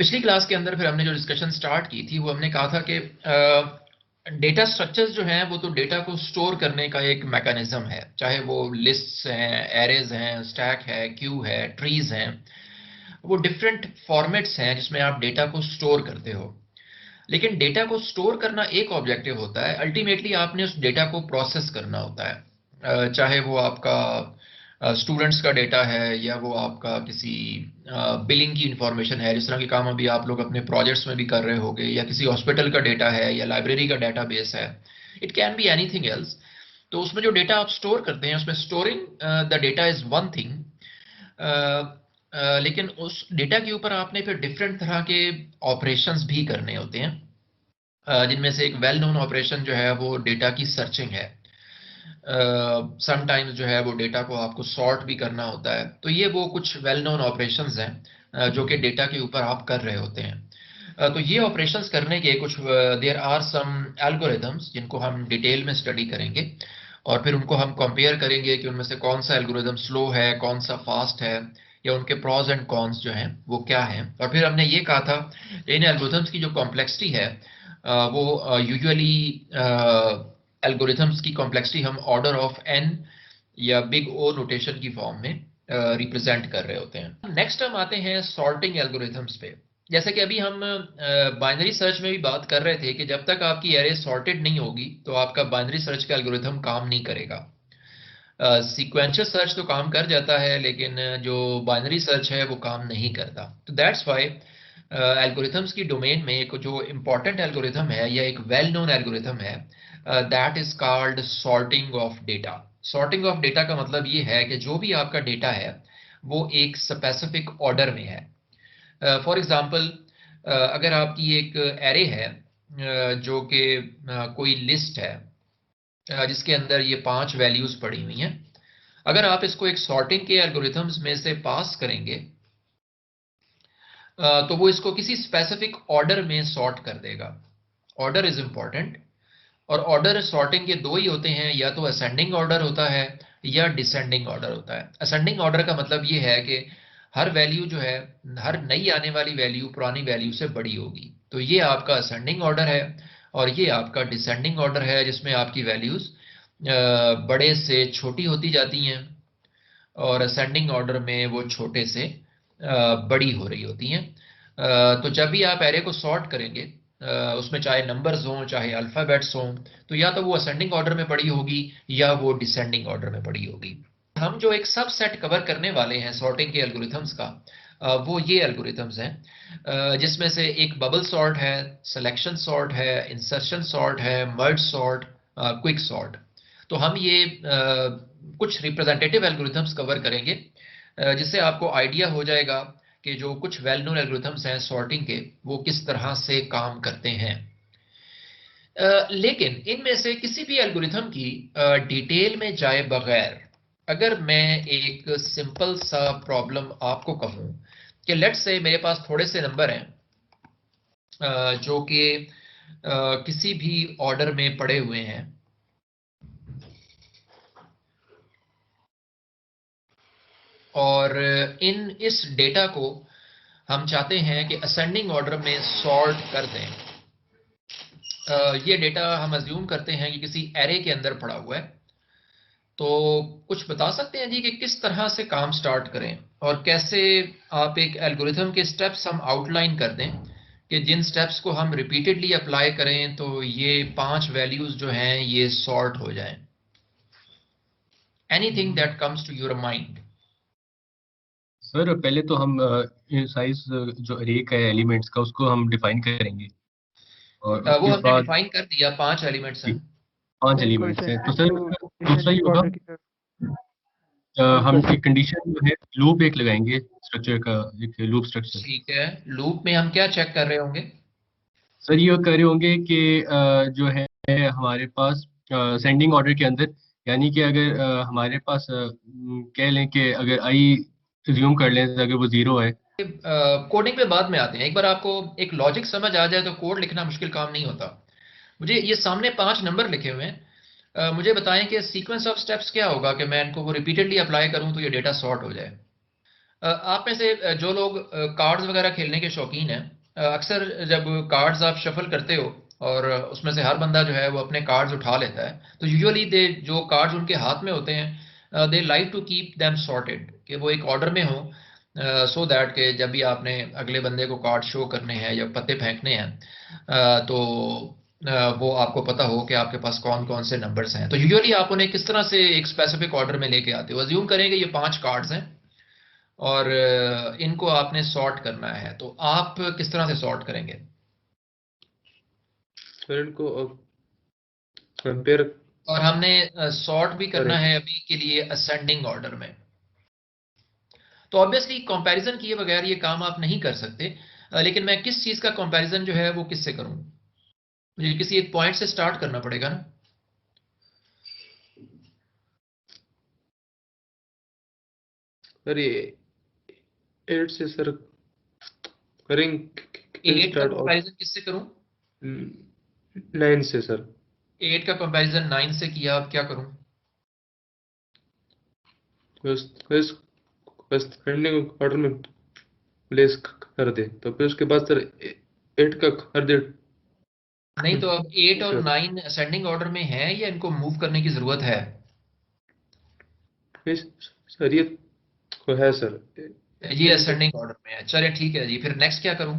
पिछली क्लास के अंदर फिर हमने जो डिस्कशन स्टार्ट की थी वो हमने कहा था कि डेटा स्ट्रक्चर्स जो हैं वो तो डेटा को स्टोर करने का एक मैकेनिज्म है, चाहे वो लिस्ट्स हैं, एरेज हैं, स्टैक है, क्यू है, ट्रीज हैं। वो डिफरेंट फॉर्मेट्स हैं जिसमें आप डेटा को स्टोर करते हो। लेकिन डेटा को स्टोर करना एक ऑब्जेक्टिव होता है, अल्टीमेटली आपने उस डेटा को प्रोसेस करना होता है। चाहे वो आपका स्टूडेंट्स का डेटा है या वो आपका किसी बिलिंग की इंफॉर्मेशन है, जिस तरह के काम अभी आप लोग अपने प्रोजेक्ट्स में भी कर रहे होगे, या किसी हॉस्पिटल का डेटा है या लाइब्रेरी का डेटाबेस है। It can be anything else. तो उसमें जो डेटा आप स्टोर करते हैं उसमें storing the data is one thing, लेकिन उस डेटा के ऊपर आपने फिर डिफरेंट तरह के ऑपरेशंस भी करने होते हैं, जिनमें से एक वेल नोन ऑपरेशन जो है वो डेटा की सर्चिंग है। समटाइम्स जो है वो डेटा को आपको सॉर्ट भी करना होता है। तो ये वो कुछ वेल नोन ऑपरेशंस हैं जो कि डेटा के ऊपर आप कर रहे होते हैं। तो ये ऑपरेशंस करने के कुछ देयर आर सम एल्गोरिथम्स जिनको हम डिटेल में स्टडी करेंगे, और फिर उनको हम कंपेयर करेंगे कि उनमें से कौन सा एल्गोरिथम स्लो है, कौन सा फास्ट है, या उनके प्रॉज एंड कॉन्स जो हैं वो क्या हैं। और फिर हमने ये कहा था इन एल्गोरिथम्स की जो कॉम्प्लेक्सिटी है वो यूजुअली एल्गोरिथम्स की कॉम्प्लेक्सिटी हम ऑर्डर ऑफ एन या बिग ओ नोटेशन की फॉर्म में रिप्रेजेंट कर रहे होते हैं। नेक्स्ट हम आते हैं सॉर्टिंग एल्गोरिथम्स पे। जैसे कि अभी हम बाइनरी सर्च में भी बात कर रहे थे कि जब तक आपकी एरे सॉर्टेड नहीं होगी तो आपका बाइनरी सर्च का एल्गोरिथम काम नहीं करेगा। सीक्वेंशियल सर्च तो काम कर जाता है, लेकिन जो बाइनरी सर्च है वो काम नहीं करता। तो दैट्स वाई एल्गोरिथम्स की डोमेन में एक जो इम्पॉर्टेंट एल्गोरिथम है या एक वेल नोन एल्गोरिथम है, that is called sorting of data. Sorting of data का मतलब ये है कि जो भी आपका डेटा है वो एक स्पेसिफिक ऑर्डर में है। फॉर एग्जांपल, अगर आपकी एक एरे है जो कि कोई लिस्ट है जिसके अंदर ये 5 वैल्यूज पड़ी हुई हैं, अगर आप इसको एक सॉर्टिंग के एल्गोरिथम्स में से पास करेंगे तो वो इसको किसी स्पेसिफिक ऑर्डर में सॉर्ट कर देगा। Order is important. और ऑर्डर सॉर्टिंग के दो ही होते हैं, या तो असेंडिंग ऑर्डर होता है या डिसेंडिंग ऑर्डर होता है। असेंडिंग ऑर्डर का मतलब ये है कि हर वैल्यू जो है, हर नई आने वाली वैल्यू पुरानी वैल्यू से बड़ी होगी। तो ये आपका असेंडिंग ऑर्डर है। और ये आपका डिसेंडिंग ऑर्डर है जिसमें आपकी वैल्यूज बड़े से छोटी होती जाती हैं, और असेंडिंग ऑर्डर में वो छोटे से बड़ी हो रही होती हैं। तो जब भी आप एरे को सॉर्ट करेंगे, उसमें चाहे नंबर्स हों चाहे अल्फ़ाबेट्स हों, तो या तो वो असेंडिंग ऑर्डर में पड़ी होगी या वो डिसेंडिंग ऑर्डर में पड़ी होगी। हम जो एक सब सेट कवर करने वाले हैं सॉर्टिंग के एल्गोरिथम्स का, वो ये एल्गोरिथम्स हैं, जिसमें से एक बबल सॉर्ट है, सिलेक्शन सॉर्ट है, इंसर्शन सॉर्ट है, मर्ज सॉर्ट, क्विक सॉर्ट। तो हम ये कुछ रिप्रेजेंटेटिव एल्गोरिथम्स कवर करेंगे, जिससे आपको आइडिया हो जाएगा कि जो कुछ वेल नोन एल्गोरिथम्स हैं सॉर्टिंग के वो किस तरह से काम करते हैं। लेकिन इनमें से किसी भी एल्गोरिथम की डिटेल में जाए बगैर अगर मैं एक सिंपल सा प्रॉब्लम आपको कहूं कि लेट्स से मेरे पास थोड़े से नंबर हैं जो कि किसी भी ऑर्डर में पड़े हुए हैं, और इस डेटा को हम चाहते हैं कि असेंडिंग ऑर्डर में सॉर्ट कर दें। ये डेटा हम अज्यूम करते हैं कि किसी एरे के अंदर पड़ा हुआ है। तो कुछ बता सकते हैं जी कि किस तरह से काम स्टार्ट करें और कैसे आप एक एल्गोरिथम के स्टेप्स हम आउटलाइन कर दें कि जिन स्टेप्स को हम रिपीटेडली अप्लाई करें तो ये 5 वैल्यूज जो हैं ये सॉर्ट हो जाएं। Anything that comes to your mind. Sir पहले तो हम साइज जो अरे का है एलिमेंट्स का उसको हम डिफाइन करेंगे, और वो उसके हमने बाद डिफाइन कर दिया, 5 एलिमेंट्स हैं। 5 इनको एलिमेंट्स हैं। तो डिसेंडिंग सर टू दूसरा ये डिसेंडिंग होगा ऑर्डर की तरफ हम इनको एक कंडीशन जो है लूप एक लगाएंगे, स्ट्रक्चर का एक लूप स्ट्रक्चर। ठीक है, लूप में हम क्या चेक कर रहे होंगे? सर ये कर रहे होंगे कि जो है हमारे पास सेंडिंग ऑर्डर के अंदर, यानी कि अगर हमारे पास कह लें कि अगर आई रिज्यूम कर लें अगर वो 0 है। कोडिंग पे बाद में आते हैं। एक बार आपको एक लॉजिक समझ आ जाए तो कोड लिखना मुश्किल काम नहीं होता। मुझे ये सामने 5 नंबर लिखे हुए हैं, मुझे बताएं कि सीक्वेंस ऑफ स्टेप्स क्या होगा कि मैं इनको वो रिपीटेडली अप्लाई करूं तो ये डेटा सॉर्ट हो जाए। आप में से जो लोग कार्ड्स वगैरह खेलने के शौकीन हैं, अक्सर जब कार्ड्स आप शफल करते हो और उसमें से हर बंदा जो है वो अपने कार्ड्स उठा लेता है, तो यूजुअली दे जो कार्ड्स उनके हाथ में होते हैं, they like to keep them sorted, कि वो एक ऑर्डर में हो, सो दैट कि जब भी आपने अगले बंदे को कार्ड शो करने हैं या पत्ते फेंकने हैं, तो वो आपको पता हो कि आपके पास कौन कौन से नंबर्स हैं। तो यूजुअली आप उन्हें किस तरह से एक स्पेसिफिक ऑर्डर में लेके आते हो? अज्यूम करेंगे ये 5 कार्ड्स हैं और इनको आपने सॉर्ट करना है, तो आप किस तरह से सॉर्ट करेंगे? सर इनको कंपेयर और हमने सॉर्ट भी करना करें। है अभी के लिए असेंडिंग ऑर्डर में। तो ऑब्वियसली कंपैरिजन किए बगैर ये काम आप नहीं कर सकते, लेकिन मैं किस चीज का कंपैरिजन जो है वो किससे करूं? मुझे किसी एक पॉइंट से स्टार्ट करना पड़ेगा ना। सर ये 8 से सर करेंगे 8 का स्टार्ट, और कंपैरिजन किससे करूं? 9 से सर। 8 का कंपैरिजन 9 से किया, अब क्या करूं? बस बस बस पेंडिंग ऑर्डर में प्लेस कर दे, तो फिर उसके बाद सर 8 का कर दे। नहीं तो अब 8 और सर 9 असेंडिंग ऑर्डर में है या इनको मूव करने की जरूरत है? सर ये तो है सर। ये इनको असेंडिंग ऑर्डर में है, चलिए ठीक है जी, फिर नेक्स्ट क्या करूं?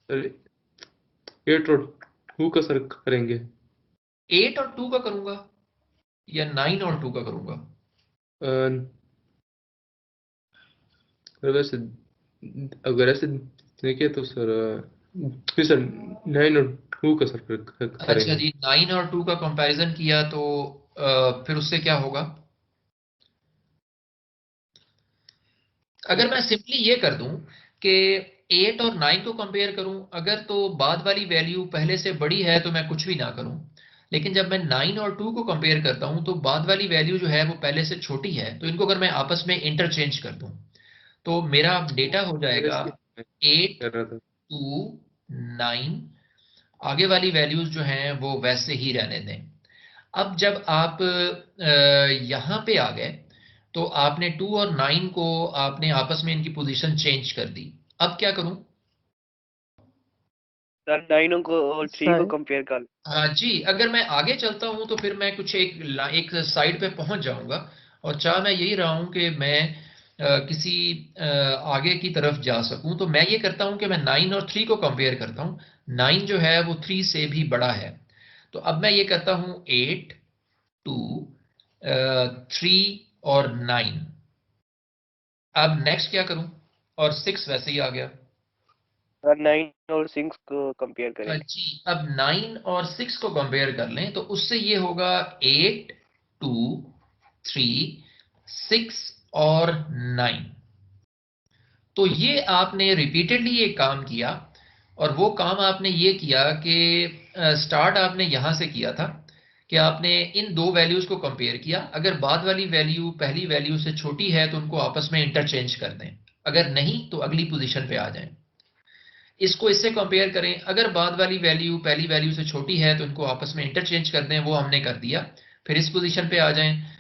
सर 8 और 2 का सर करेंगे। 8 और 2 का करूंगा या 9 और 2 का करूंगा? सर वैसे अगर ऐसे देखिए तो सर फिर सर 9 और 2 का सर अच्छा करेंगे। जी, 9 और 2 का कंपैरिजन किया तो फिर उससे क्या होगा? अगर मैं सिंपली ये कर दूं कि 8 और 9 को कंपेयर करूं, अगर तो बाद वाली वैल्यू पहले से बड़ी है तो मैं कुछ भी ना करूं, लेकिन जब मैं 9 और 2 को कंपेयर करता हूं तो बाद वाली वैल्यू जो है वो पहले से छोटी है, तो इनको अगर मैं आपस में इंटरचेंज कर दूं तो मेरा डेटा हो सर जाएगा इसलिए मैं 8 कर रहा था। 2 9। आगे वाली वैल्यूज जो हैं वो वैसे ही रहने दें। अब जब आप यहाँ पे आ गए तो आपने 2 और 9 को आपने आपस में इनकी पोजीशन चेंज कर दी। अब क्या करूं? सर 9 को और 3 को सर कंपेयर कर। हाँ जी, अगर मैं आगे चलता हूं तो फिर मैं कुछ एक साइड पे पहुंच जाऊंगा, और चाह मैं यही रहा हूं कि मैं किसी आगे की तरफ जा सकूं, तो मैं ये करता हूं कि मैं 9 और 3 को कंपेयर करता हूं। 9 जो है वो 3 से भी बड़ा है, तो अब मैं ये करता हूं 8 2 3 और 9। अब नेक्स्ट क्या करूं? और 6 वैसे ही आ गया। सर 9 और 6 को कंपेयर करें। जी, अब 9 और 6 को कंपेयर कर लें तो उससे ये होगा 8 2 3 6 और 9। तो ये आपने रिपीटेडली ये काम किया, और वो काम आपने ये किया कि स्टार्ट आपने यहां से किया था कि आपने इन दो वैल्यूज को कंपेयर किया। अगर बाद वाली वैल्यू पहली वैल्यू से छोटी है तो उनको आपस में इंटरचेंज कर दें, अगर नहीं तो अगली पोजीशन पे आ जाएं। इसको इससे कंपेयर करें, अगर बाद वाली वैल्यू पहली वैल्यू से छोटी है तो इनको आपस में इंटरचेंज कर दें, वो हमने कर दिया। फिर इस पोजीशन पे आ जाएं,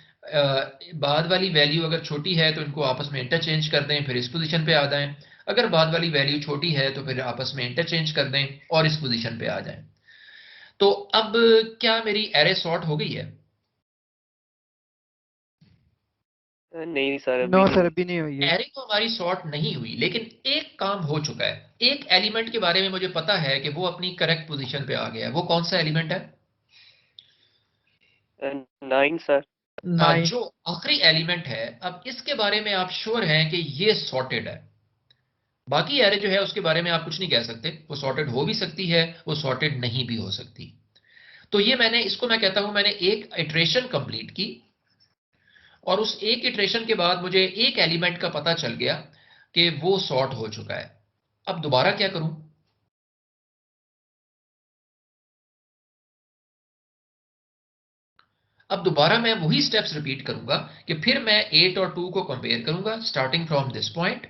बाद वाली वैल्यू अगर छोटी है तो इनको आपस में इंटरचेंज कर दें, फिर इस पोजीशन पे आ जाएं। अगर बाद वाली वैल्यू छोटी है तो फिर आपस में इंटरचेंज कर दें और इस पोजीशन पे आ जाएं। तो अब क्या मेरी एरे सॉर्ट हो गई है? नहीं सर अभी नो नहीं सर हुई। अभी नहीं हुई है। एरे तो हमारी सॉर्ट नहीं हुई, लेकिन एक काम हो चुका है। एक एलिमेंट के बारे में मुझे पता है कि वो अपनी करेक्ट पोजीशन पे आ गया है। वो कौन सा एलिमेंट है? 9 सर। 9 जो आखिरी एलिमेंट है, अब इसके बारे में आप श्योर हैं कि ये सॉर्टेड है। बाकी एरे जो है उसके बारे में आप कुछ नहीं कह सकते, वो सॉर्टेड हो भी सकती है, वो सॉर्टेड नहीं भी हो सकती। तो ये मैंने इसको मैं कहता हूं मैंने एक इटरेशन कंप्लीट की, और उस एक इटरेशन के बाद मुझे एक एलिमेंट का पता चल गया कि वो सॉर्ट हो चुका है। अब दोबारा क्या करूं? अब दोबारा मैं वही स्टेप्स रिपीट करूंगा कि फिर मैं 8 और 2 को कंपेयर करूंगा स्टार्टिंग फ्रॉम दिस पॉइंट,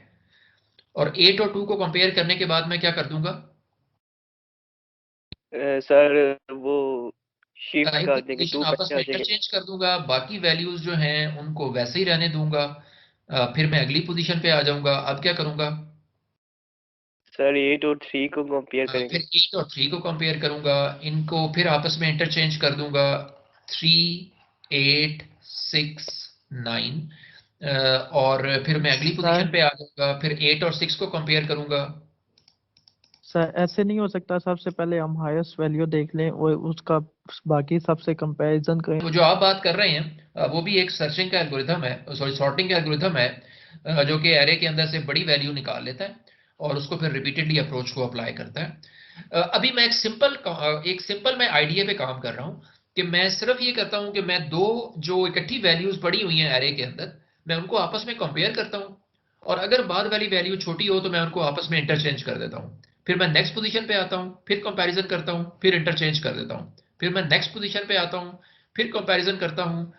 और 8 और 2 को कंपेयर करने के बाद मैं क्या कर दूंगा? सर वो शिफ्ट इनकी कर देंगे, पोजीशन 2 आपस पहले आ में जाएंगे। इंटरचेंज कर दूंगा, बाकी वैल्यूज जो हैं उनको वैसे ही रहने दूंगा। फिर मैं अगली पोजीशन पे आ जाऊंगा। अब क्या करूंगा? सर 8 और 3 को कंपेयर करेंगे। फिर 8 और 3 को कंपेयर करूंगा, इनको फिर आपस में इंटरचेंज कर दूंगा, 3, 8, 6, 9, और फिर मैं अगली पोजीशन सर पे आ जाऊंगा, फिर 8 और 6 को कंपेयर करूंगा। सर ऐसे नहीं हो सकता, सबसे पहले हम हाईएस्ट वैल्यू देख लें और उसका बाकी सबसे कंपैरिजन करें। तो जो आप बात कर रहे हैं वो भी एक सर्चिंग का एल्गोरिथम है, सॉरी सॉर्टिंग का एल्गोरिथम है, जो कि एरे के अंदर से बड़ी वैल्यू निकाल लेता है और उसको फिर रिपीटेडली अप्रोच को अप्लाई करता है। अभी मैं एक सिंपल मैं आइडिया पे काम कर रहा हूँ कि मैं सिर्फ ये करता हूँ कि मैं दो जो इकट्ठी वैल्यूज पड़ी हुई हैं एरे के अंदर, मैं उनको आपस में कंपेयर करता हूँ, और अगर बाद वाली वैल्यू छोटी हो तो मैं उनको आपस में इंटरचेंज कर देता हूँ। फिर मैं नेक्स्ट पोजीशन पे आता हूँ, फिर कंपैरिजन करता हूँ, फिर इंटरचेंज कर देता हूँ। फिर मैं नेक्स्ट पोजीशन पे आता हूँ, फिर कंपैरिजन करता हूँ,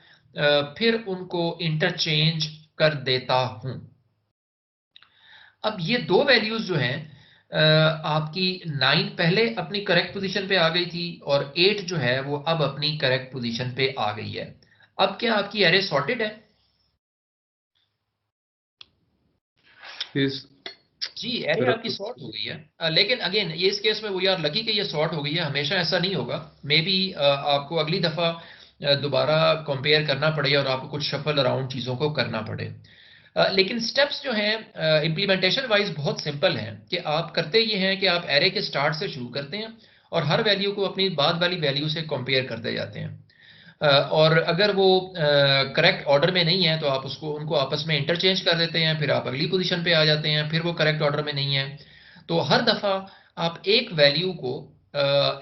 फिर उनको इंटरचेंज कर देता हूँ। अब ये दो वैल्यूज जो हैं, आपकी 9 पहले अपनी करेक्ट पोजीशन पे आ गई थी और 8 जो है वो अब अपनी करेक्ट पोजीशन पे आ गई है। अब क्या आपकी एरे सॉर्टेड है? Yes, जी, एरे आपकी सॉर्ट हो गई है, लेकिन अगेन ये इस केस में वो यार लकी कि ये सॉर्ट हो गई है, हमेशा ऐसा नहीं होगा। मे बी आपको अगली दफा दोबारा कंपेयर करना पड़े और आपको कुछ शफल अराउंड चीज़ों को करना पड़े। लेकिन स्टेप्स जो हैं इम्प्लीमेंटेशन वाइज बहुत सिंपल हैं कि आप करते ये हैं कि आप एरे के स्टार्ट से शुरू करते हैं और हर वैल्यू को अपनी बाद वाली वैल्यू से कंपेयर करते जाते हैं। और अगर वो करेक्ट ऑर्डर में नहीं है तो आप उसको उनको आपस में इंटरचेंज कर देते हैं, फिर आप अगली पोजीशन पे आ जाते हैं, फिर वो करेक्ट ऑर्डर में नहीं है तो हर दफ़ा आप एक वैल्यू को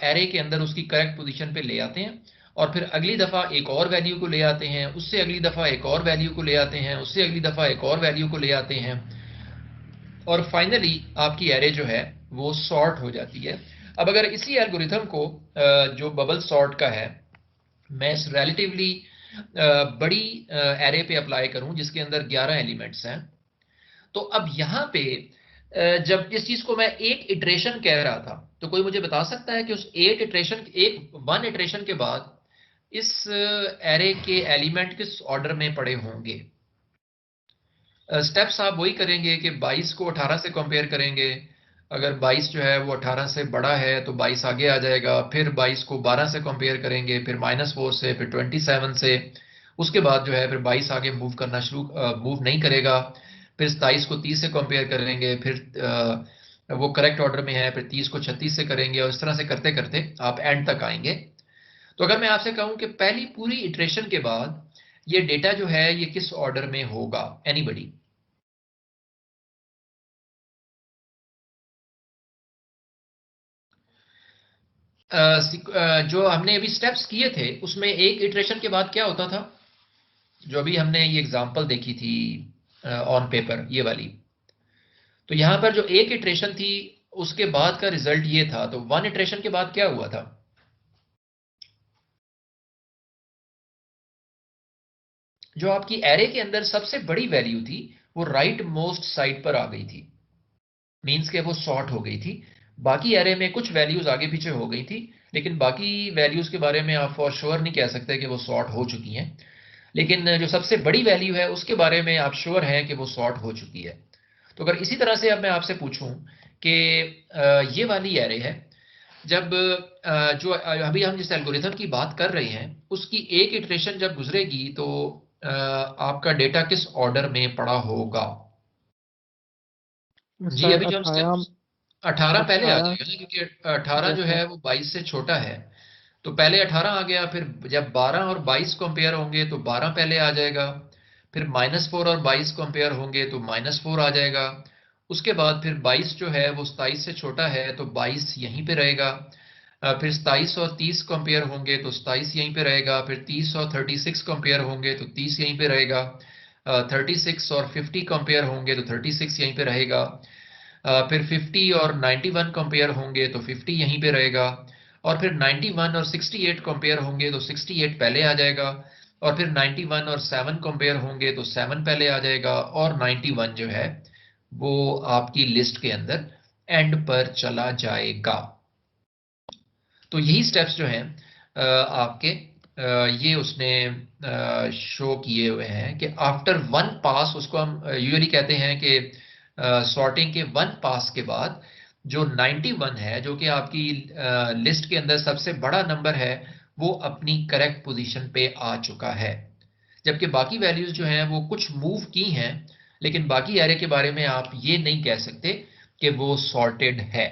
एरे के अंदर उसकी करेक्ट पोजीशन पे ले आते हैं, और फिर अगली दफ़ा एक और वैल्यू को ले आते हैं, उससे अगली दफ़ा एक और वैल्यू को ले आते हैं, उससे अगली दफ़ा एक और वैल्यू को ले आते हैं, और फाइनली आपकी एरे जो है वो सॉर्ट हो जाती है। अब अगर इसी एल्गोरिथम को जो बबल सॉर्ट का है मैं रिलेटिवली बड़ी एरे पे अप्लाई करूं जिसके अंदर 11 एलिमेंट्स हैं, तो अब यहाँ पे जब इस चीज को मैं एक इटरेशन कह रहा था तो कोई मुझे बता सकता है कि उस वन इटरेशन के बाद इस एरे के एलिमेंट किस ऑर्डर में पड़े होंगे? स्टेप्स आप वही करेंगे कि 22 को 18 से कंपेयर करेंगे, अगर 22 जो है वो 18 से बड़ा है तो 22 आगे आ जाएगा, फिर 22 को 12 से कंपेयर करेंगे, फिर -4 से, फिर 27 से, उसके बाद जो है फिर 22 आगे मूव नहीं करेगा, फिर 27 को 30 से कंपेयर करेंगे, फिर वो करेक्ट ऑर्डर में है, फिर 30 को 36 से करेंगे, और इस तरह से करते करते आप एंड तक आएंगे। तो अगर मैं आपसे कहूं कि पहली पूरी इटरेशन के बाद ये डेटा जो है ये किस ऑर्डर में होगा? एनीबडी? जो हमने अभी स्टेप्स किए थे उसमें एक इटरेशन के बाद क्या होता था, जो अभी हमने ये एग्जांपल देखी थी ऑन पेपर ये वाली, तो यहां पर जो एक इटरेशन थी उसके बाद का रिजल्ट ये था, तो वन इटरेशन के बाद क्या हुआ था? जो आपकी एरे के अंदर सबसे बड़ी वैल्यू थी वो राइट मोस्ट साइड पर आ गई थी, मीन्स के वो सॉर्ट हो गई थी। बाकी एरे में कुछ वैल्यूज आगे पीछे हो गई थी, लेकिन बाकी वैल्यूज के बारे में आप फॉर श्योर नहीं कह सकते कि वो सॉर्ट हो चुकी हैं, लेकिन जो सबसे बड़ी वैल्यू है उसके बारे में आप श्योर हैं कि वो सॉर्ट हो चुकी है। तो अगर इसी तरह से अब मैं आपसे पूछूं कि ये वाली एरे है, जब जो अभी हम जिस एल्गोरिथम की बात कर रहे हैं उसकी एक इटरेशन जब गुजरेगी तो आपका डेटा किस ऑर्डर में पड़ा होगा? जी, सर अभी जो हम 18 पहले आ 18 जाएगा ना, क्योंकि 18 जो यस है सर। वो 22 से छोटा है, तो पहले 18 आ गया, फिर जब 12 और 22 कंपेयर होंगे तो 12 पहले आ जाएगा, फिर -4 और 22 कंपेयर होंगे तो -4 आ जाएगा, उसके बाद फिर 22 जो है वो 27 से छोटा है तो 22 यहीं पे रहेगा, फिर 27 और 30 कंपेयर होंगे तो 27 यहीं पे रहेगा, फिर 30 और 36 कंपेयर होंगे तो 30 यहीं पे रहेगा, 36 और 50 कंपेयर होंगे तो 36 यहीं पे रहेगा, फिर 50 और 91 कंपेयर होंगे तो 50 यहीं पे रहेगा, और फिर 91 और 68 कंपेयर होंगे तो 68 पहले आ जाएगा, और फिर 91 और 7 कंपेयर होंगे तो 7 पहले आ जाएगा, और 91 जो है वो आपकी लिस्ट के अंदर एंड पर चला जाएगा। तो यही स्टेप्स जो हैं आपके ये उसने शो किए हुए हैं कि आफ्टर वन पास, उसको हम यूजुअली कहते हैं कि सॉर्टिंग के वन पास के बाद जो 91 है, जो कि आपकी लिस्ट के अंदर सबसे बड़ा नंबर है, वो अपनी करेक्ट पोजीशन पे आ चुका है। जबकि बाकी वैल्यूज जो हैं वो कुछ मूव की हैं, लेकिन बाकी एरे के बारे में आप ये नहीं कह सकते कि वो सॉर्टेड है।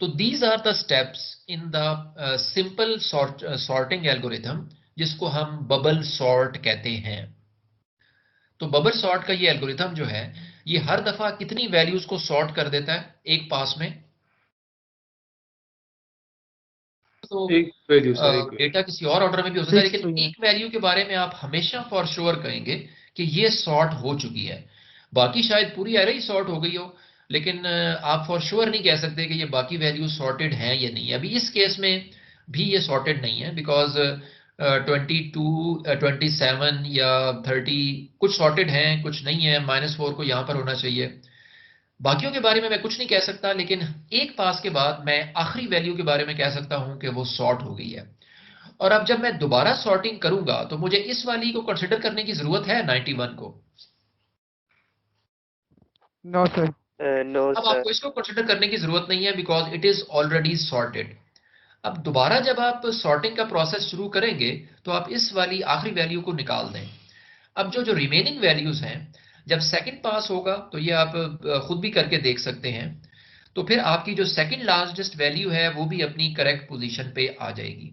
तो these are the steps in the simple sorting algorithm, जिसको हम बबल सॉर्ट कहते हैं। तो बबल सॉर्ट का ये एल्गोरिथम जो है, ये हर दफा कितनी वैल्यूज को सॉर्ट कर देता है एक पास में? तो एक वैल्यू सर, एक डेटा किसी और ऑर्डर में भी हो सकता है, 6 लेकिन हुई है। एक वैल्यू के बारे में आप हमेशा फॉर श्योर कहेंगे कि ये सॉर्ट हो चुकी है। बाकी शायद पूरी एरे ही सॉर्ट हो गई हो, लेकिन आप फॉर श्योर नहीं कह सकते कि ये बाकी वैल्यू सॉर्टेड है या नहीं। अभी इस केस में भी ये सॉर्टेड नहीं है, बिकॉज 22, 27 या 30 कुछ सॉर्टेड हैं, कुछ नहीं है। -4 को यहां पर होना चाहिए। बाकियों के बारे में मैं कुछ नहीं कह सकता, लेकिन एक पास के बाद मैं आखिरी वैल्यू के बारे में कह सकता हूं कि वो सॉर्ट हो गई है। और अब जब मैं दोबारा सॉर्टिंग करूंगा तो मुझे इस वाली को कंसिडर करने की जरूरत है, 91 को। No sir. No, अब sir. आपको इसको कंसिडर करने की जरूरत नहीं है, because it is already sorted. अब दोबारा जब आप सॉर्टिंग का प्रोसेस शुरू करेंगे तो आप इस वाली आखिरी वैल्यू को निकाल दें। अब जो जो रिमेनिंग वैल्यूज हैं, जब सेकंड पास होगा तो ये आप खुद भी करके देख सकते हैं। तो फिर आपकी जो सेकंड लार्जेस्ट वैल्यू है वो भी अपनी करेक्ट पोजीशन पे आ जाएगी।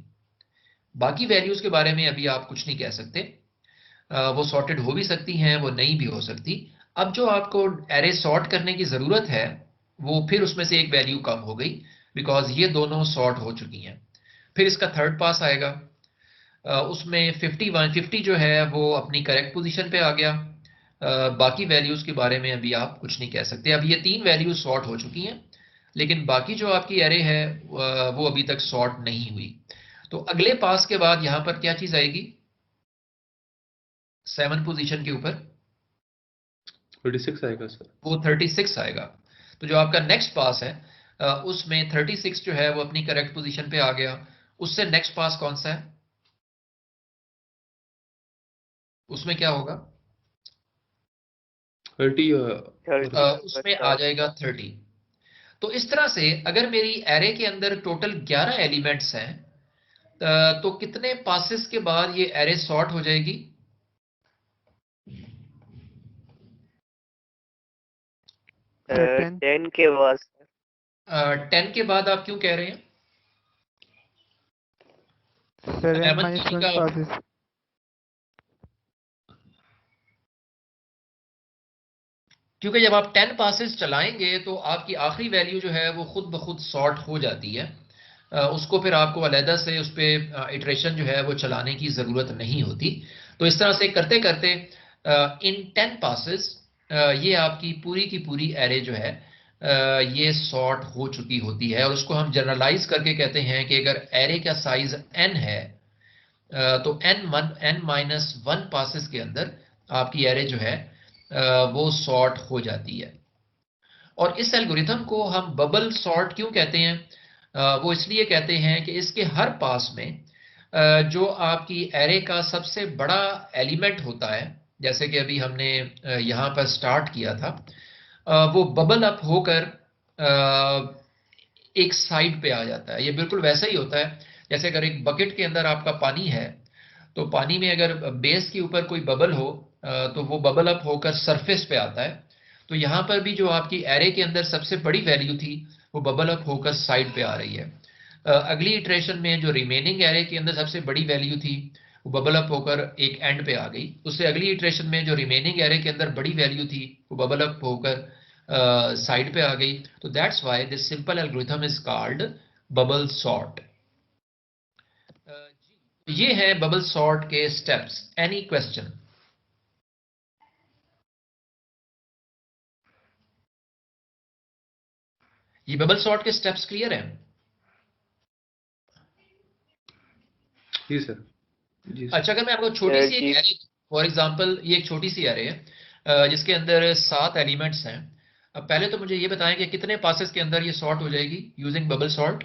बाकी वैल्यूज के बारे में अभी आप कुछ नहीं कह सकते। वो सॉर्टेड हो भी सकती हैं, वो नहीं भी हो सकती। अब जो आपको एरे सॉर्ट करने की जरूरत है, वो फिर उसमें से एक वैल्यू कम हो गई, बिकॉज ये दोनों सॉर्ट हो चुकी हैं। फिर इसका थर्ड पास आएगा, उसमें 50 जो है वो अपनी करेक्ट पोजीशन पे आ गया। बाकी वैल्यूज के बारे में अभी आप कुछ नहीं कह सकते। अब ये तीन वैल्यूज सॉर्ट हो चुकी हैं, लेकिन बाकी जो आपकी एरे है वो अभी तक सॉर्ट नहीं हुई। तो अगले पास के बाद यहां पर क्या चीज आएगी? 7 पोजीशन के ऊपर 36 आएगा सर। वो 36 आएगा। तो जो आपका नेक्स्ट पास है, उसमें 36 जो है वो अपनी करेक्ट पोजीशन पे आ गया। उससे नेक्स्ट पास कौन सा है? उसमें क्या होगा? 30 उसमें आ जाएगा 30। तो इस तरह से अगर मेरी एरे के अंदर टोटल 11 एलिमेंट्स हैं, तो कितने पासेस के बाद ये एरे सॉर्ट हो जाएगी? सर 10 के बाद 10 के बाद आप क्यों कह रहे हैं? सर n अहमद minus जी 1 का passes। क्योंकि जब आप 10 पासेस चलाएंगे तो आपकी आखिरी वैल्यू जो है वो खुद ब खुद सॉर्ट हो जाती है। उसको फिर आपको अलहदा से उस पर इटरेशन जो है वो चलाने की ज़रूरत नहीं होती। तो इस तरह से करते करते इन 10 पासेस ये आपकी पूरी की पूरी एरे जो है ये सॉर्ट हो चुकी होती है। और उसको हम जनरलाइज करके कहते हैं कि अगर एरे का साइज n है, तो n-1 पासेस के अंदर आपकी एरे जो है वो सॉर्ट हो जाती है। और इस एल्गोरिथम को हम बबल सॉर्ट क्यों कहते हैं? वो इसलिए कहते हैं कि इसके हर पास में जो आपकी एरे का सबसे बड़ा एलिमेंट होता है, जैसे कि अभी हमने यहाँ पर स्टार्ट किया था, वो बबल अप होकर एक साइड पे आ जाता है। ये बिल्कुल वैसा ही होता है जैसे अगर एक बकेट के अंदर आपका पानी है, तो पानी में अगर बेस के ऊपर कोई बबल हो, तो वो बबल अप होकर सरफेस पे आता है। तो यहाँ पर भी जो आपकी एरे के अंदर सबसे बड़ी वैल्यू थी, वो बबल अप होकर साइड पे आ रही है। अगली इटरेशन में जो रिमेनिंग एरे के अंदर सबसे बड़ी वैल्यू थी, वो बबल अप होकर एक एंड पे आ गई। उससे अगली इटरेशन में जो रिमेनिंग एरे के अंदर बड़ी वैल्यू थी, वो बबल अप होकर साइड पे आ गई। तो that's why this simple algorithm is called bubble sort. ये है बबल सॉर्ट के स्टेप्स। Any question? ये बबल सॉर्ट के स्टेप्स क्लियर हैं? जी सर। जी सर। अच्छा, अगर मैं आपको छोटी सी एक जी। एरे, फॉर एग्जांपल ये एक छोटी सी एरे है जिसके अंदर 7 एलिमेंट्स हैं। अब पहले तो मुझे ये बताएं कि कितने पासेस के अंदर ये सॉर्ट हो जाएगी यूजिंग बबल सॉर्ट?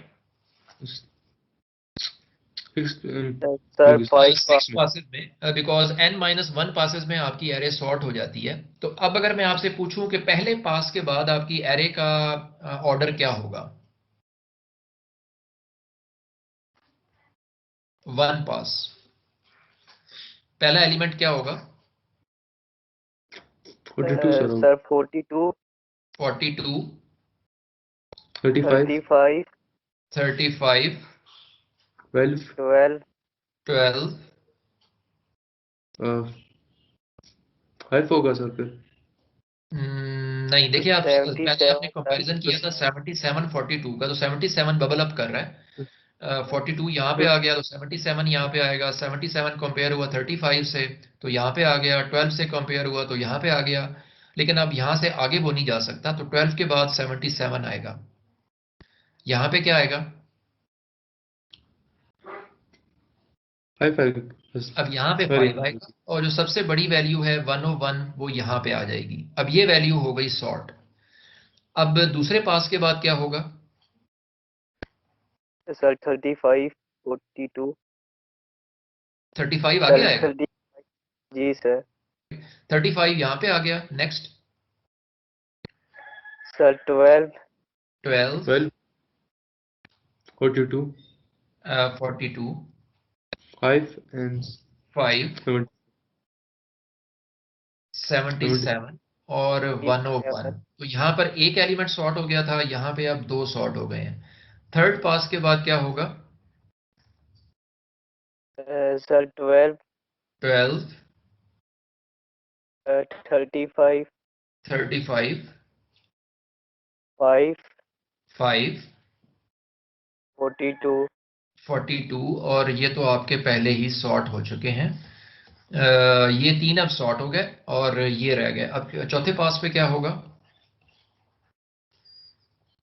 6 सर होगी 5 6 पासेस में, बिकॉज n-1 पासेस में आपकी एरे सॉर्ट हो जाती है। तो अब अगर मैं आपसे पूछूं कि पहले पास के बाद आपकी एरे का ऑर्डर क्या होगा? 1 पास, पहला एलिमेंट क्या होगा? 42 सर होगा। सर 42 42, 35 35 35, 12 12 12, 5 होगा सर फिर। नहीं, देखिए आप पहले आपने 77 सर कंपैरिजन किया था 77 42 का, तो 77 बबल अप कर रहा है। 42 यहाँ पे आ गया तो 77 यहाँ पे आएगा, 77 कंपेयर हुआ 35 से तो यहाँ पे आ गया, 12 से कंपेयर हुआ तो यहाँ पे आ गया। लेकिन अब यहाँ से आगे वो नहीं जा सकता, तो 12 के बाद 77 आएगा। यहाँ पे क्या आएगा? 5 आएगा बस। अब यहाँ पे सॉरी 5 आएगा, और जो सबसे बड़ी वैल्यू है 101 वो यहाँ पे आ जाएगी। अब ये वैल्यू हो गई सॉर्ट। अब दूसरे पास के बाद क्या होगा? सर 35 42 35 आगे सर आएगा, 30 जी सर 35 यहाँ पे आ गया। नेक्स्ट सर 12 12, 12 42 42, 5 and 5, 7 77 और 101। तो यहाँ पर एक एलिमेंट सॉर्ट हो गया था, यहाँ पे अब दो सॉर्ट हो गए हैं। थर्ड पास के बाद क्या होगा? सर 12 12, 35 35, 5 5, 42 42, और ये तो आपके पहले ही सॉर्ट हो चुके हैं। ये तीन अब सॉर्ट हो गए और ये रह गए। अब चौथे पास पे क्या होगा?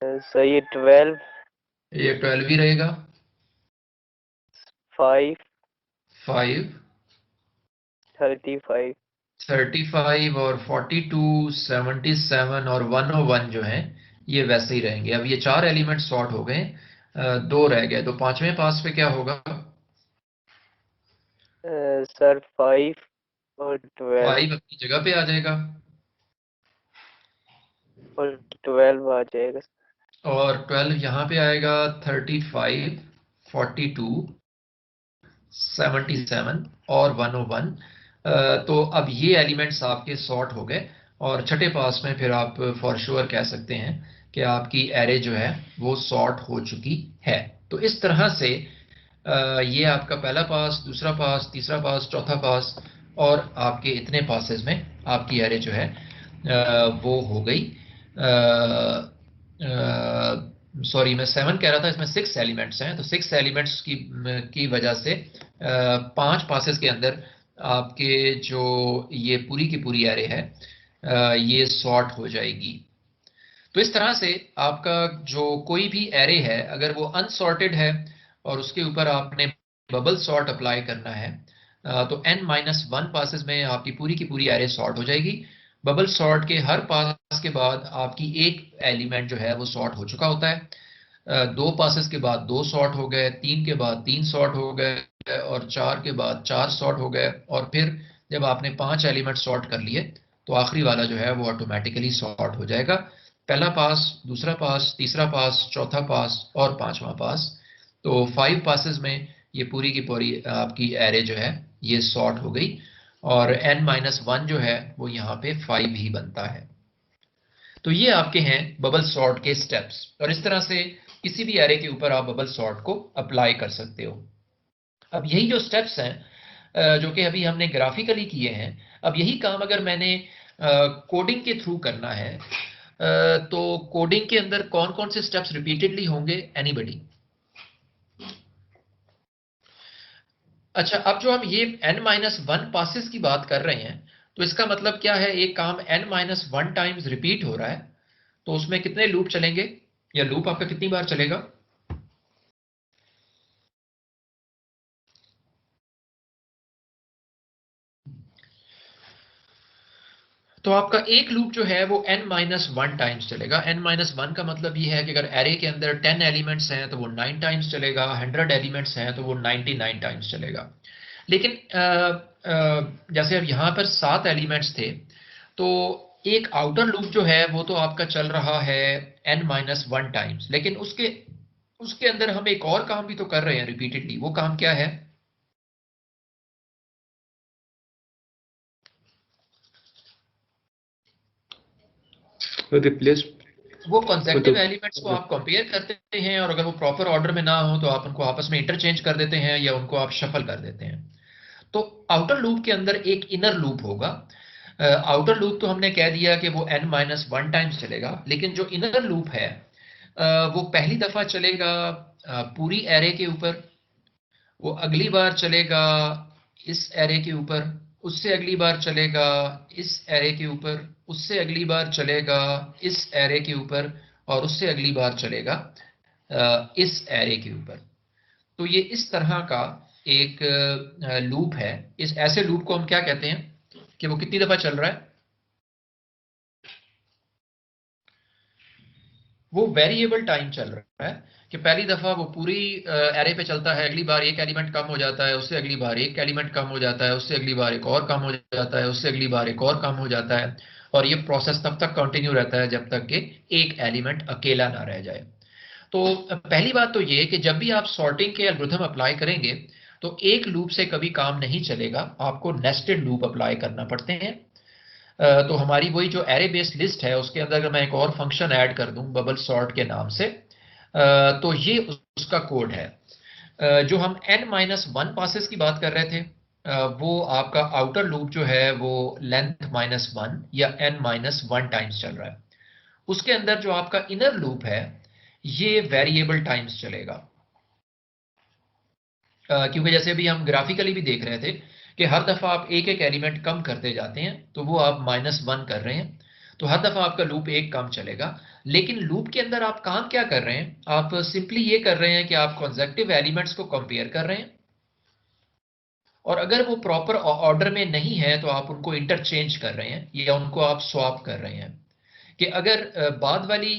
सर ये 12 ये 12 ही रहेगा, 5 5, 35 35 और 42, 77 और 101 जो है ये वैसे ही रहेंगे। अब ये चार एलिमेंट सॉर्ट हो गए, दो रह गए। तो पांचवें पास पे क्या होगा? सर 5 और 12 5 अपनी जगह पे आ जाएगा, और 12 आ जाएगा और 12 यहाँ पे आएगा। 35, 42, 77 और 101। तो अब ये एलिमेंट्स आपके सॉर्ट हो गए, और छठे पास में फिर आप फॉर श्योर कह सकते हैं कि आपकी एरे जो है वो सॉर्ट हो चुकी है। तो इस तरह से ये आपका पहला पास, दूसरा पास, तीसरा पास, चौथा पास, और आपके इतने पासेस में आपकी एरे जो है वो हो गई। सॉरी, मैं 7 कह रहा था, इसमें 6 एलिमेंट्स हैं। तो 6 एलिमेंट्स की वजह से 5 पासेस के अंदर आपके जो ये पूरी की पूरी एरे है ये सॉर्ट हो जाएगी। तो इस तरह से आपका जो कोई भी एरे है, अगर वो अनसॉर्टेड है और उसके ऊपर आपने बबल सॉर्ट अप्लाई करना है, तो n-1 पासेस में आपकी पूरी की पूरी एरे सॉर्ट हो जाएगी। बबल सॉर्ट के हर पास के बाद आपकी एक एलिमेंट जो है वो सॉर्ट हो चुका होता है। दो पासेस के बाद दो सॉर्ट हो गए, तीन के बाद तीन सॉर्ट हो गए, और चार के बाद चार सॉर्ट हो गए, और फिर जब आपने 5 एलिमेंट सॉर्ट कर लिए तो आखिरी वाला जो है वो ऑटोमेटिकली सॉर्ट हो जाएगा। पहला पास, दूसरा पास, तीसरा पास, चौथा पास और पांचवा पास। तो 5 पासेस में ये पूरी की पूरी आपकी एरे जो है ये सॉर्ट हो गई, और n-1 जो है वो यहाँ पे 5 ही बनता है। तो ये आपके हैं बबल सॉर्ट के स्टेप्स, और इस तरह से किसी भी एरे के ऊपर आप बबल सॉर्ट को अप्लाई कर सकते हो। अब यही जो स्टेप्स हैं जो कि अभी हमने ग्राफिकली किए हैं, अब यही काम अगर मैंने कोडिंग के थ्रू करना है, तो कोडिंग के अंदर कौन कौन से स्टेप्स रिपीटेडली होंगे? एनीबडी? अच्छा, अब जो हम ये n-1 पासेस की बात कर रहे हैं, तो इसका मतलब क्या है? एक काम n-1 टाइम्स रिपीट हो रहा है, तो उसमें कितने लूप चलेंगे, या लूप आपका कितनी बार चलेगा? तो आपका एक लूप जो है वो n-1 टाइम्स चलेगा। n-1 का मतलब ये है कि अगर एरे के अंदर 10 एलिमेंट्स हैं तो वो 9 टाइम्स चलेगा, 100 एलिमेंट्स हैं तो वो 99 टाइम्स चलेगा। लेकिन जैसे अब यहाँ पर 7 एलिमेंट्स थे, तो एक आउटर लूप जो है वो तो आपका चल रहा है n-1 टाइम्स, लेकिन उसके अंदर हम एक और काम भी तो कर रहे हैं रिपीटेडली। वो काम क्या है? रिप्लेस वो कॉन्सेक्टिव मतलब एलिमेंट्स को आप कंपेयर करते हैं, और अगर वो प्रॉपर ऑर्डर में ना हो तो आप उनको आपस में इंटरचेंज कर देते हैं या उनको आप शफल कर देते हैं। तो आउटर लूप के अंदर एक इनर लूप होगा। आउटर लूप तो हमने कह दिया कि वो n-1 टाइम्स चलेगा, लेकिन जो इनर लूप है वो पहली दफा चलेगा पूरी एरे के ऊपर, वो अगली बार चलेगा इस एरे के ऊपर, उससे अगली बार चलेगा इस एरे के ऊपर, उससे अगली बार चलेगा इस एरे के ऊपर, और उससे अगली बार चलेगा इस एरे के ऊपर। तो ये इस तरह का एक लूप है। इस ऐसे लूप को हम क्या कहते हैं कि वो कितनी दफा चल रहा है? वो वेरिएबल टाइम चल रहा है कि पहली दफा वो पूरी एरे पे चलता है, अगली बार एक एलिमेंट कम हो जाता है, उससे अगली बार एक एलिमेंट कम हो जाता है, उससे अगली बार एक और कम हो जाता है, उससे अगली बार एक और कम हो जाता है, और ये प्रोसेस तब तक कंटिन्यू रहता है जब तक कि एक एलिमेंट अकेला ना रह जाए। तो पहली बात तो ये कि जब भी आप सॉर्टिंग के एल्गोरिथम अप्लाई करेंगे तो एक लूप से कभी काम नहीं चलेगा, आपको नेस्टेड लूप अप्लाई करना पड़ते हैं। तो हमारी वही जो एरे बेस्ड लिस्ट है उसके अंदर अगर मैं एक और फंक्शन ऐड कर दूं बबल सॉर्ट के नाम से, तो ये उसका कोड है। जो हम n-1 पासेस की बात कर रहे थे, वो आपका आउटर लूप जो है वो लेंथ -1 या n-1 टाइम्स चल रहा है। उसके अंदर जो आपका इनर लूप है ये वेरिएबल टाइम्स चलेगा। क्योंकि जैसे अभी हम ग्राफिकली भी देख रहे थे कि हर दफा आप एक एक एलिमेंट कम करते जाते हैं, तो वो आप -1 कर रहे हैं, तो हर दफा आपका लूप एक कम चलेगा। लेकिन लूप के अंदर आप काम क्या कर रहे हैं? आप सिंपली ये कर रहे हैं कि आप कॉन्सेक्टिव एलिमेंट्स को कंपेयर कर रहे हैं, और अगर वो प्रॉपर ऑर्डर में नहीं है तो आप उनको इंटरचेंज कर रहे हैं या उनको आप स्वैप कर रहे हैं। कि अगर बाद वाली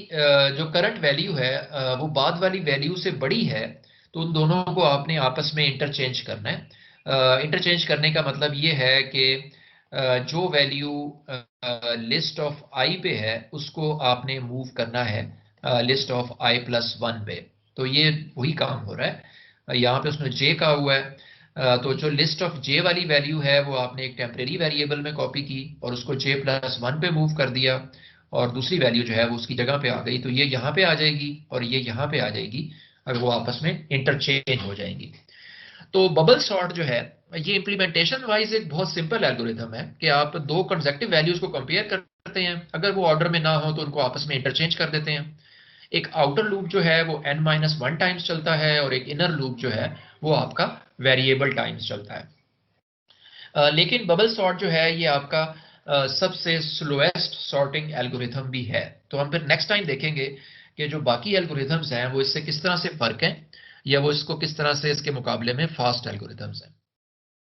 जो करंट वैल्यू है वो बाद वाली वैल्यू से बड़ी है, तो उन दोनों को आपने आपस में इंटरचेंज करना है। इंटरचेंज करने का मतलब ये है कि जो वैल्यू लिस्ट ऑफ आई पे है उसको आपने मूव करना है लिस्ट ऑफ i+1 पे। तो ये वही काम हो रहा है। यहाँ पे उसमें j का हुआ है, तो जो लिस्ट ऑफ j वाली वैल्यू है वो आपने एक टेम्परेरी वेरिएबल में कॉपी की और उसको j+1 पे मूव कर दिया, और दूसरी वैल्यू जो है वो उसकी जगह पे आ गई, तो ये यहाँ पे आ जाएगी और ये यहाँ पे आ जाएगी, और वो आपस में इंटरचेंज हो जाएंगी। तो बबल सॉर्ट जो है ये इंप्लीमेंटेशन वाइज एक बहुत सिंपल एल्गोरिथम है कि आप दो कंसेक्टिव वैल्यूज को कंपेयर करते हैं, अगर वो ऑर्डर में ना हो तो उनको आपस में इंटरचेंज कर देते हैं। एक आउटर लूप जो है वो n-1 टाइम्स चलता है, और एक इनर लूप जो है वो आपका वेरिएबल टाइम्स चलता है। लेकिन बबल सॉर्ट जो है ये आपका सबसे स्लोएस्ट सॉर्टिंग एल्गोरिथम भी है। तो हम फिर नेक्स्ट टाइम देखेंगे कि जो बाकी एल्गोरिथम्स हैं वो इससे किस तरह से फर्क हैं, या वो इसको किस तरह से इसके मुकाबले में फास्ट एल्गोरिथम्स हैं।